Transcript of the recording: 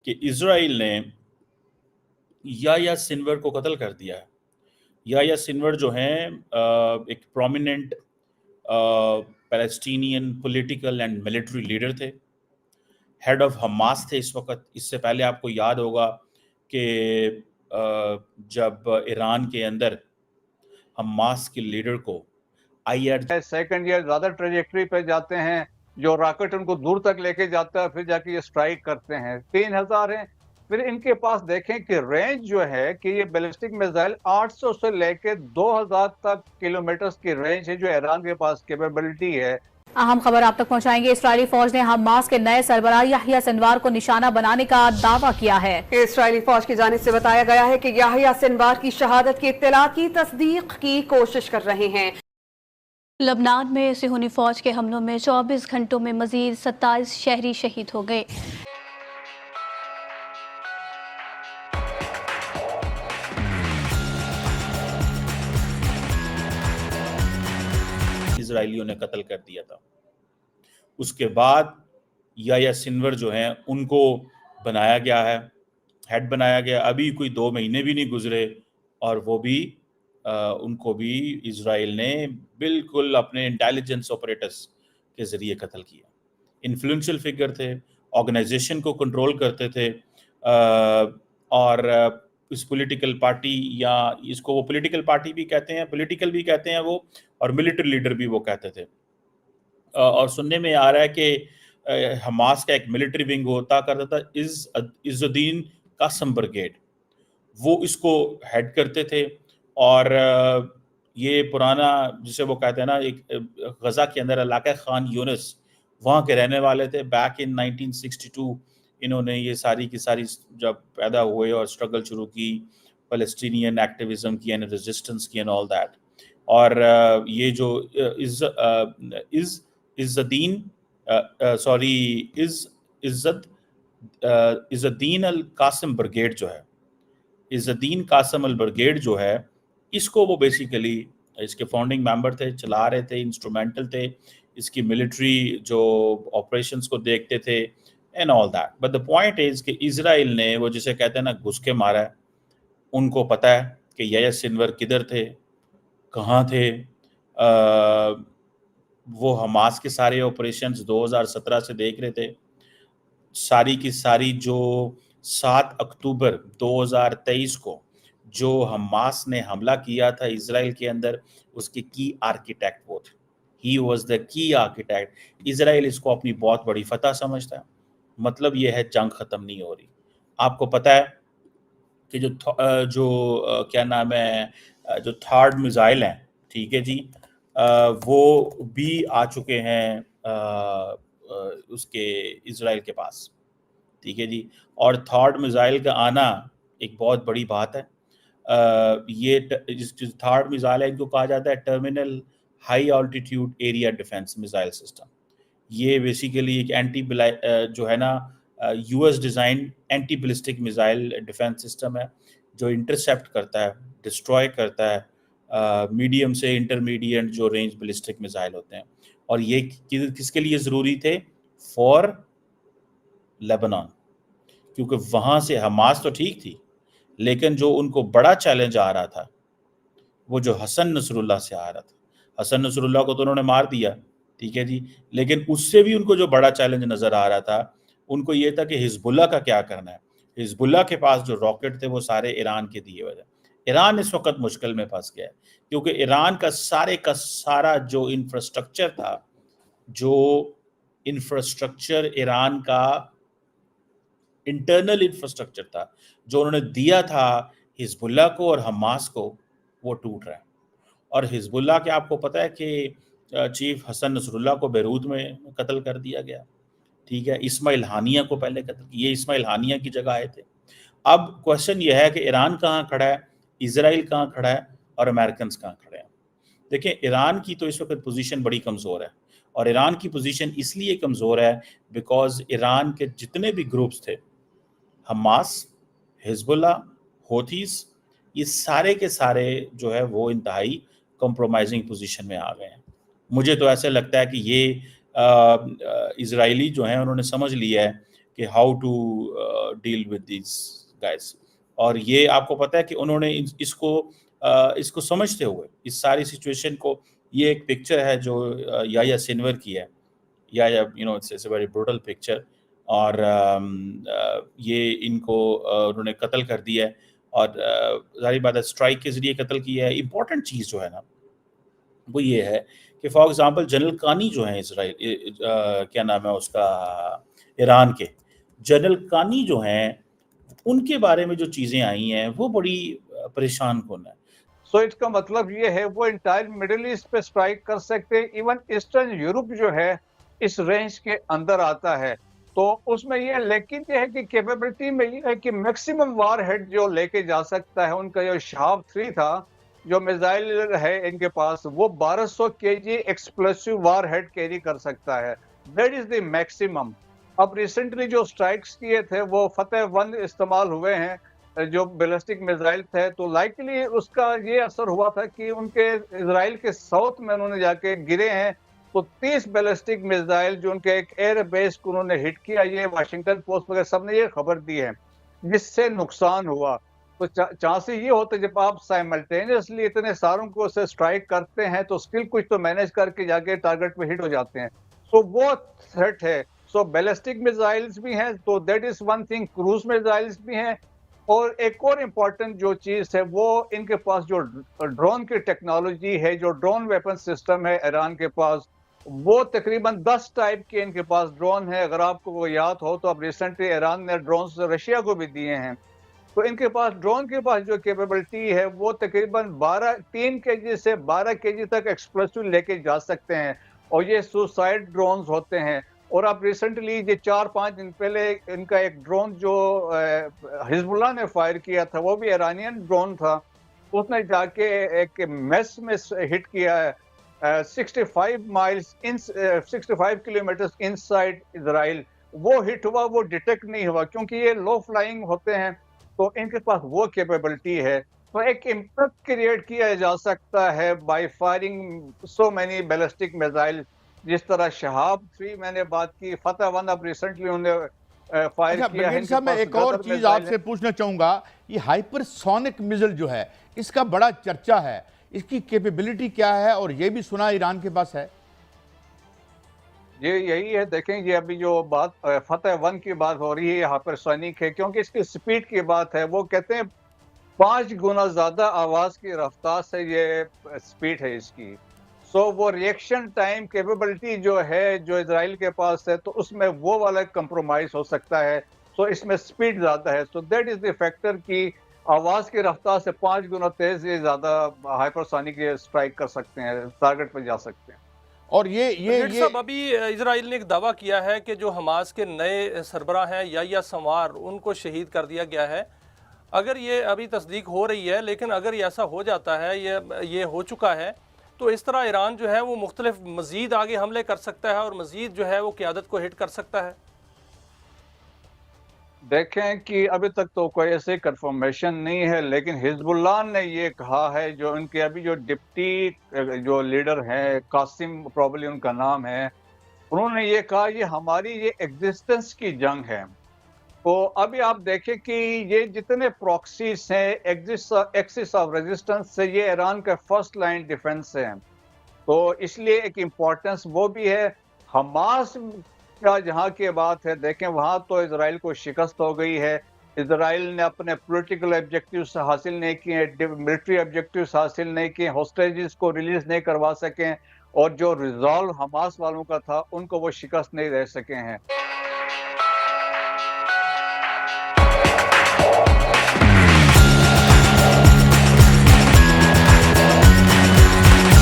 کہ اسرائیل نے یحییٰ سنور کو قتل کر دیا ہے۔ یحییٰ سنور جو ہیں ایک prominent Palestinian political and military leader تھے، ہیڈ آف حماس تھے اس وقت۔ اس سے پہلے آپ کو یاد ہوگا کہ جب ایران کے اندر حماس کے لیڈر کو سیکنڈ ایئر زیادہ ٹریجیکٹری پہ جاتے ہیں، جو راکٹ ان کو دور تک لے کے جاتا ہے، پھر جا کے یہ سٹرائک کرتے ہیں۔ 3000 ہیں۔ پھر ان کے پاس دیکھیں کہ رینج جو ہے کہ یہ بیلسٹک میزائل 800 سے لے کے 2000 تک کلومیٹرز کی رینج ہے جو ایران کے پاس کیپیبلٹی ہے۔ اہم خبر آپ تک پہنچائیں گے۔ اسرائیلی فوج نے حماس کے نئے سربراہ یحییٰ سنوار کو نشانہ بنانے کا دعویٰ کیا ہے۔ اسرائیلی فوج کی جانب سے بتایا گیا ہے کہ یحییٰ سنوار کی شہادت کی اطلاعات کی تصدیق کی کوشش کر رہے ہیں۔ لبنان میں صہیونی فوج کے حملوں میں 24 گھنٹوں میں مزید 27 شہری شہید ہو گئے۔ اسرائیلیوں نے قتل کر دیا تھا۔ اس کے بعد یحییٰ سنور جو ہیں ان کو بنایا گیا ہے، ہیڈ بنایا گیا۔ ابھی کوئی 2 مہینے بھی نہیں گزرے اور وہ بھی ان کو بھی اسرائیل نے بالکل اپنے انٹیلیجنس آپریٹرز کے ذریعے قتل کیا۔ انفلوئنشل فگر تھے، آرگنائزیشن کو کنٹرول کرتے تھے، اور اس پولیٹیکل پارٹی، یا اس کو وہ پولیٹیکل پارٹی بھی کہتے ہیں، پولیٹیکل بھی کہتے ہیں وہ، اور ملٹری لیڈر بھی وہ کہتے تھے۔ اور سننے میں آ رہا ہے کہ حماس کا ایک ملٹری ونگ ہوتا کرتا تھا عز الدین قاسم بریگیڈ، وہ اس کو ہیڈ کرتے تھے۔ اور یہ پرانا جسے وہ کہتے ہیں نا، ایک غزہ کے اندر علاقہ خان یونس، وہاں کے رہنے والے تھے۔ بیک ان 1962 انہوں نے یہ ساری کی ساری جب پیدا ہوئے اور اسٹرگل شروع کی، فلسطینین ایکٹیویزم کی اینڈ ریزسٹنس کی اینڈ آل دیٹ۔ اور یہ جو عز الدین القاسم بریگیڈ جو ہے، عز الدین قاسم البریگیڈ جو ہے، اس کو وہ بیسیکلی اس کے فاؤنڈنگ ممبر تھے، چلا رہے تھے، انسٹرومنٹل تھے، اس کی ملٹری جو آپریشنز کو دیکھتے تھے and all that. But the point is کہ اسرائیل نے وہ جسے کہتے ہیں نا گھس کے مارا ہے۔ ان کو پتہ ہے کہ یحییٰ سنور کدھر تھے، کہاں تھے۔ وہ حماس کے سارے آپریشنز 2017 سے دیکھ رہے تھے، ساری کی ساری جو 7 اکتوبر 2023 کو جو حماس نے حملہ کیا تھا اسرائیل کے اندر، اس کے کی آرکیٹیکٹ وہ تھے۔ ہی واز دا کی آرکیٹیکٹ۔ اسرائیل اس کو اپنی بہت بڑی فتح سمجھتا ہے۔ مطلب یہ ہے جنگ ختم نہیں ہو رہی۔ آپ کو پتہ ہے کہ جو کیا نام ہے، جو تھرڈ میزائل ہیں، ٹھیک ہے جی، وہ بھی آ چکے ہیں اس کے اسرائیل کے پاس، ٹھیک ہے جی۔ اور تھرڈ میزائل کا آنا ایک بہت بڑی بات ہے۔ یہ تھرڈ میزائل ہے، ان کو کہا جاتا ہے terminal high altitude area defence missile system. یہ بیسیکلی ایک جو ہے نا U S design anti ballistic missile defence system ہے، جو انٹرسیپٹ کرتا ہے، ڈسٹروائے کرتا ہے میڈیم سے انٹرمیڈیٹ جو رینج بلسٹک میزائل ہوتے ہیں۔ اور یہ کس کے لیے ضروری تھے؟ فار لیبنان، کیونکہ وہاں سے حماس تو ٹھیک تھی، لیکن جو ان کو بڑا چیلنج آ رہا تھا وہ جو حسن نصر اللہ سے آ رہا تھا۔ حسن نصر اللہ کو تو انہوں نے مار دیا، ٹھیک ہے جی، لیکن اس سے بھی ان کو جو بڑا چیلنج نظر آ رہا تھا، ان کو یہ تھا کہ حزب اللہ کا کیا کرنا ہے۔ حزب اللہ کے پاس جو راکٹ تھے وہ سارے ایران کے دیے ہوئے تھے۔ ایران اس وقت مشکل میں پھنس گیا ہے، کیونکہ ایران کا سارا جو انفراسٹرکچر تھا، جو انفراسٹرکچر ایران کا انٹرنل انفراسٹرکچر تھا، جو انہوں نے دیا تھا حزب اللہ کو اور حماس کو، وہ ٹوٹ رہا ہے۔ اور حزب اللہ کے آپ کو پتہ ہے کہ چیف حسن نصر اللہ کو بیروت میں قتل کر دیا گیا، ٹھیک ہے۔ اسماعیل ہانیہ کو پہلے قتل کیا، یہ اسماعیل ہانیہ کی جگہ آئے تھے۔ اب کوشچن یہ ہے کہ ایران کہاں کھڑا ہے، اسرائیل کہاں کھڑا ہے، اور امریکنز کہاں کھڑے ہیں۔ دیکھیں ایران کی تو اس وقت پوزیشن بڑی کمزور ہے، اور ایران کی پوزیشن اس لیے کمزور ہے بیکاز ایران کے جتنے بھی گروپس تھے، حماس، حزب اللہ، ہوتھیز، یہ سارے کے سارے جو ہے وہ انتہائی کمپرومائزنگ پوزیشن میں آ گئے ہیں۔ مجھے تو ایسے لگتا ہے کہ یہ اسرائیلی جو ہیں انہوں نے سمجھ لیا ہے کہ how to deal with these guys. اور یہ آپ کو پتہ ہے کہ انہوں نے اس کو سمجھتے ہوئے اس ساری سچویشن کو, یہ ایک پکچر ہے جو یحییٰ سنور کی ہے, it's a very brutal picture, اور یہ ان کو انہوں نے قتل کر دیا ہے, اور ظاہر بات ہے اسٹرائک کے ذریعے قتل کیا ہے. امپورٹنٹ چیز جو ہے نا وہ یہ ہے کہ فار ایگزامپل جنرل کانی جو ہیں اسرائیل کیا نام ہے اس کا, ایران کے جنرل کانی جو ہیں, ان کے بارے میں جو چیزیں آئی ہیں وہ بڑی پریشان کن ہے. سو اس کا مطلب یہ ہے وہ انٹائر مڈل ایسٹ پہ اسٹرائک کر سکتے ہیں. ایون ایسٹرن یورپ جو ہے اس رینج کے اندر آتا ہے, تو اس میں یہ لیکن یہ ہے کہ کیپیبلٹی میں یہ ہے کہ میکسیمم وار ہیڈ جو لے کے جا سکتا ہے, ان کا جو شہاب 3 تھا جو میزائل ہے ان کے پاس, وہ 1200 kg ایکسپلوسیو وار ہیڈ کیری کر سکتا ہے. That is the maximum. اب ریسنٹلی جو اسٹرائکس کیے تھے وہ فتح 1 استعمال ہوئے ہیں جو بیلسٹک میزائل تھے, تو لائکلی اس کا یہ اثر ہوا تھا کہ ان کے اسرائیل کے ساؤتھ میں انہوں نے جا کے گرے ہیں, تو 30 بیلسٹک میزائل جو ان کے ایک ایئر بیس کو انہوں نے ہٹ کیا. یہ واشنگٹن پوسٹ وغیرہ سب نے یہ خبر دی ہے, جس سے نقصان ہوا. تو چانس یہ ہوتا ہے جب آپ سائملٹینیسلی اتنے ساروں کو سے اسٹرائک کرتے ہیں تو اسٹل کچھ تو مینیج کر کے جا کے ٹارگٹ پہ ہٹ ہو جاتے ہیں. سو وہ تھریٹ ہے. سو بیلسٹک میزائلز بھی ہیں, تو that is one thing. Cruise missiles بھی ہیں, اور ایک اور امپورٹنٹ جو چیز ہے وہ ان کے پاس جو ڈرون کی ٹیکنالوجی ہے, جو ڈرون ویپن سسٹم ہے ایران کے پاس, وہ تقریباً 10 ٹائپ کے ان کے پاس ڈرون ہے. اگر آپ کو وہ یاد ہو تو اب ریسنٹلی ایران نے ڈرونز رشیا کو بھی دیے ہیں. تو ان کے پاس ڈرون کے پاس جو کیپیبلٹی ہے وہ تقریباً 3 kg سے 12 kg تک ایکسپلوسیو لے کے جا سکتے ہیں, اور یہ سوسائڈ ڈرونز ہوتے ہیں. اور اب ریسنٹلی یہ 4-5 دن پہلے ان کا ایک ڈرون جو حزب اللہ نے فائر کیا تھا, وہ بھی ایرانین ڈرون تھا, اس نے جا کے ایک میس میں ہٹ کیا ہے 65 کلومیٹر ان سائڈ اسرائیل. وہ ہٹ ہوا, وہ ڈیٹیکٹ نہیں ہوا کیونکہ یہ لو فلائنگ ہوتے ہیں, تو ان کے پاس وہ کیپیبلٹی ہے. تو ایک امپیکٹ کریٹ کیا جا سکتا ہے by firing so many ballistic missile, جس طرح شہاب 3 میں نے بات کی, فتح 1 اب ریسنٹلی انہوں نے فائر کیا ہے. صاحب میں ایک اور چیز آپ سے پوچھنا چاہوں گا, یہ ہائپر سونک میزل جو ہے اس کا بڑا چرچا ہے, اس کی کیپیبلٹی کیا ہے, اور یہ بھی سنا ایران کے پاس ہے. یہی ہے, دیکھیں یہ ابھی جو بات فتح 1 کی بات ہو رہی ہے, یہ ہائپر سونک ہے کیونکہ اس کی سپیڈ کی بات ہے. وہ کہتے ہیں 5 گنا زیادہ آواز کی رفتار سے یہ سپیڈ ہے اس کی. سو وہ ریئیکشن ٹائم کیپیبلٹی جو ہے جو اسرائیل کے پاس ہے, تو اس میں وہ والا کمپرومائز ہو سکتا ہے. سو اس میں سپیڈ زیادہ ہے. So that is the factor کی آواز کی رفتار سے 5 گنا تیز یہ زیادہ ہائپر سونک یہ اسٹرائک کر سکتے ہیں, ٹارگٹ پہ جا سکتے ہیں. اور یہ صاحب ابھی اسرائیل نے ایک دعویٰ کیا ہے کہ جو حماس کے نئے سربراہ ہیں یحییٰ سنوار, ان کو شہید کر دیا گیا ہے. اگر یہ ابھی تصدیق ہو رہی ہے, لیکن اگر ایسا ہو جاتا ہے, یہ ہو چکا ہے, تو اس طرح ایران جو ہے وہ مختلف مزید آگے حملے کر سکتا ہے اور مزید جو ہے وہ قیادت کو ہٹ کر سکتا ہے. دیکھیں کہ ابھی تک تو کوئی ایسے کنفرمیشن نہیں ہے, لیکن حزب اللہ نے یہ کہا ہے, جو ان کے ابھی جو ڈپٹی جو لیڈر ہیں, قاسم پروبلی ان کا نام ہے, انہوں نے یہ کہا یہ ہماری یہ ایگزسٹنس کی جنگ ہے. تو ابھی آپ دیکھیں کہ یہ جتنے پروکسیز ہیں ایکسس آف ریزسٹنس سے, یہ ایران کا فرسٹ لائن ڈیفنس ہے. تو اس لیے ایک امپورٹنس وہ بھی ہے. حماس کا جہاں کی بات ہے, دیکھیں وہاں تو اسرائیل کو شکست ہو گئی ہے. اسرائیل نے اپنے پولیٹیکل آبجیکٹیوز حاصل نہیں کیے, ملٹری آبجیکٹیوز حاصل نہیں کیے, ہوسٹیجز کو ریلیز نہیں کروا سکیں, اور جو ریزالو حماس والوں کا تھا ان کو وہ شکست نہیں دے سکے ہیں.